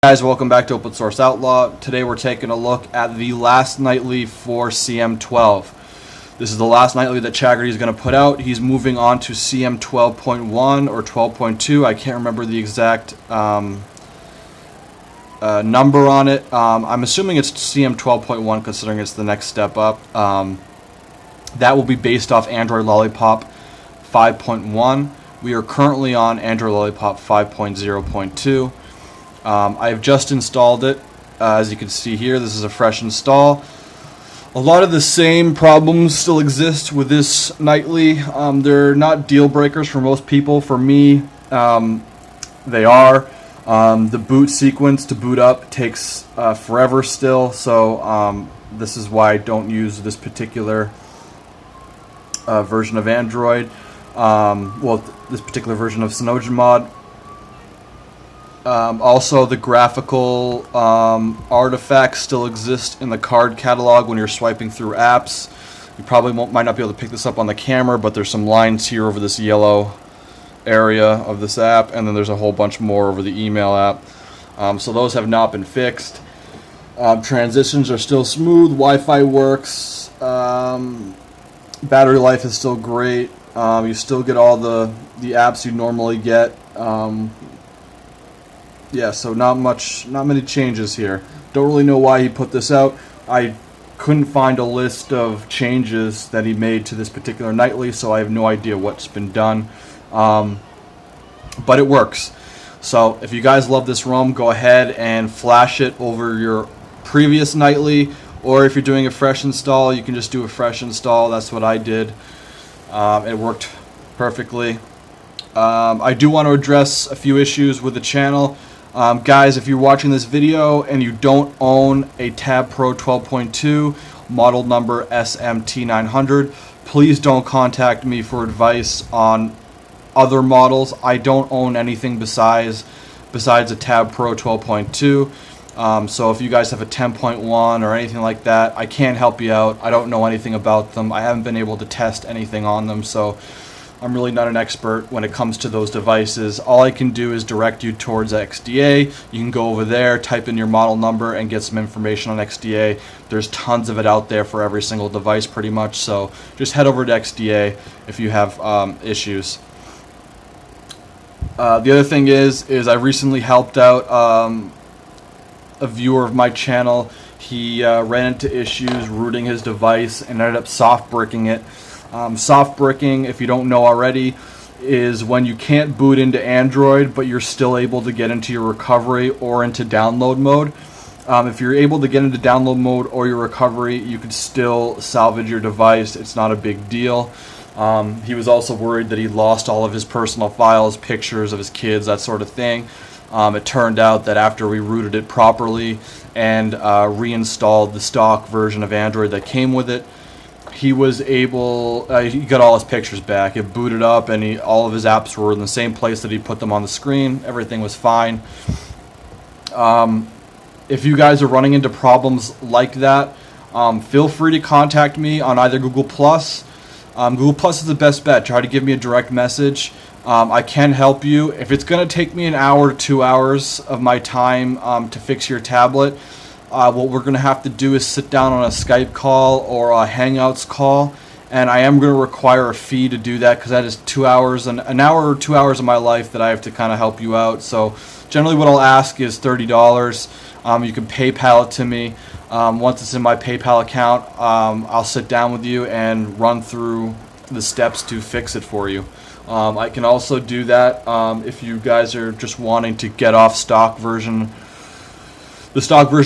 Guys, welcome back to Open Source Outlaw. Today we're taking a look at the last nightly for CM12. This is the last nightly that Chaggerty is going to put out. He's moving on to CM12.1 or 12.2. I can't remember the exact number on it. I'm assuming it's CM12.1 considering it's the next step up. That will be based off Android Lollipop 5.1. We are currently on Android Lollipop 5.0.2. I've just installed it. As you can see here, this is a fresh install. A lot of the same problems still exist with this nightly. They're not deal breakers for most people. For me, they are. The boot sequence to boot up takes forever still, so this is why I don't use this particular version of Android. This particular version of CyanogenMod. Also, the graphical artifacts still exist in the card catalog when you're swiping through apps. You probably might not be able to pick this up on the camera, but there's some lines here over this yellow area of this app, and then there's a whole bunch more over the email app. So those have not been fixed. Transitions are still smooth. Wi-Fi works. Battery life is still great. You still get all the apps you normally get. Yeah, so not many changes here. Don't really know why he put this out. I couldn't find a list of changes that he made to this particular nightly, so I have no idea what's been done. But it works. So if you guys love this ROM, go ahead and flash it over your previous nightly, or if you're doing a fresh install, you can just do a fresh install. That's what I did. It worked perfectly. I do want to address a few issues with the channel. Guys, if you're watching this video and you don't own a Tab Pro 12.2 model number SM-T900, please don't contact me for advice on other models. I don't own anything besides a Tab Pro 12.2. So if you guys have a 10.1 or anything like that, I can't help you out. I don't know anything about them. I haven't been able to test anything on them, so I'm really not an expert when it comes to those devices. All I can do is direct you towards XDA. You can go over there, type in your model number, and get some information on XDA. There's tons of it out there for every single device pretty much, so just head over to XDA if you have issues. The other thing is I recently helped out a viewer of my channel. He ran into issues rooting his device and ended up soft bricking it. Soft bricking, if you don't know already, is when you can't boot into Android, but you're still able to get into your recovery or into download mode. If you're able to get into download mode or your recovery, you could still salvage your device. It's not a big deal. He was also worried that he lost all of his personal files, pictures of his kids, that sort of thing. It turned out that after we rooted it properly and reinstalled the stock version of Android that came with it, he was able, he got all his pictures back. It booted up and all of his apps were in the same place that he put them on the screen. Everything was fine. If you guys are running into problems like that, feel free to contact me on either Google+. Google Plus is the best bet. Try to give me a direct message. I can help you. If it's going to take me an hour to 2 hours of my time to fix your tablet, what we're going to have to do is sit down on a Skype call or a Hangouts call, and I am going to require a fee to do that because that is 2 hours, an hour or 2 hours of my life that I have to kind of help you out. So generally what I'll ask is $30. You can PayPal it to me. Once it's in my PayPal account, I'll sit down with you and run through the steps to fix it for you. I can also do that if you guys are just wanting to get off the stock version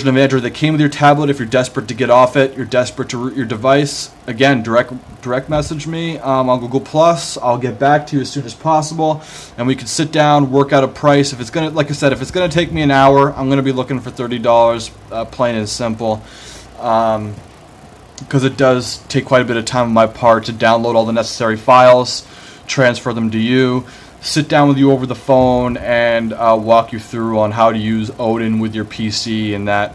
of Android that came with your tablet. If you're desperate to get off it, you're desperate to root your device, again, direct message me on Google+. I'll get back to you as soon as possible, and we can sit down, work out a price. If it's gonna, like I said, if it's gonna take me an hour, I'm gonna be looking for $30, plain and simple, because it does take quite a bit of time on my part to download all the necessary files, transfer them to you, sit down with you over the phone, and walk you through on how to use Odin with your PC and that.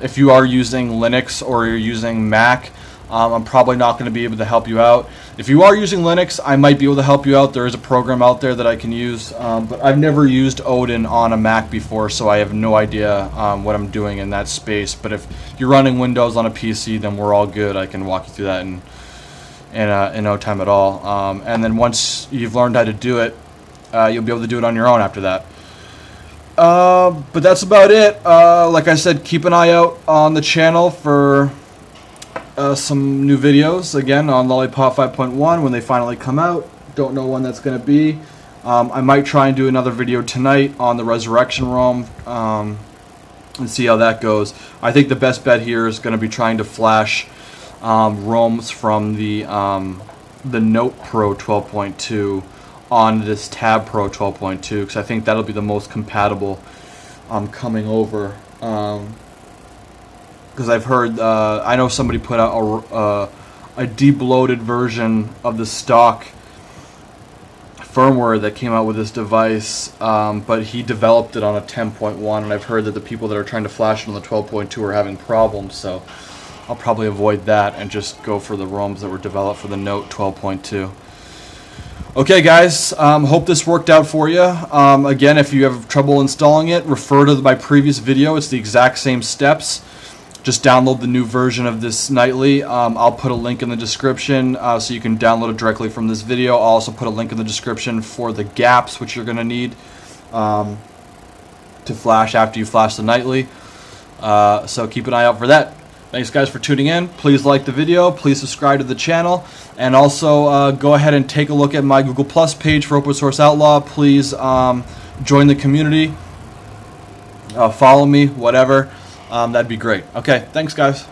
If you are using Linux or you're using Mac, I'm probably not going to be able to help you out. If you are using Linux, I might be able to help you out. There is a program out there that I can use, but I've never used Odin on a Mac before, so I have no idea what I'm doing in that space. But if you're running Windows on a PC, then we're all good. I can walk you through that in no time at all. And then once you've learned how to do it, you'll be able to do it on your own after that. But that's about it. Like I said, keep an eye out on the channel for some new videos again on Lollipop 5.1 when they finally come out. Don't know when that's going to be. I might try and do another video tonight on the Resurrection ROM and see how that goes. I think the best bet here is going to be trying to flash ROMs from the Note Pro 12.2 on this Tab Pro 12.2 because I think that'll be the most compatible coming over. Because I've heard, I know somebody put out a debloated version of the stock firmware that came out with this device, but he developed it on a 10.1, and I've heard that the people that are trying to flash it on the 12.2 are having problems, so I'll probably avoid that and just go for the ROMs that were developed for the Note 12.2. Okay guys, hope this worked out for you. Again, if you have trouble installing it, refer to my previous video. It's the exact same steps. Just download the new version of this nightly. I'll put a link in the description so you can download it directly from this video. I'll also put a link in the description for the gaps which you're going to need to flash after you flash the nightly. So keep an eye out for that. Thanks guys for tuning in. Please like the video. Please subscribe to the channel. And also go ahead and take a look at my Google Plus page for Open Source Outlaw. Please join the community. Follow me, whatever. That'd be great. Okay, thanks guys.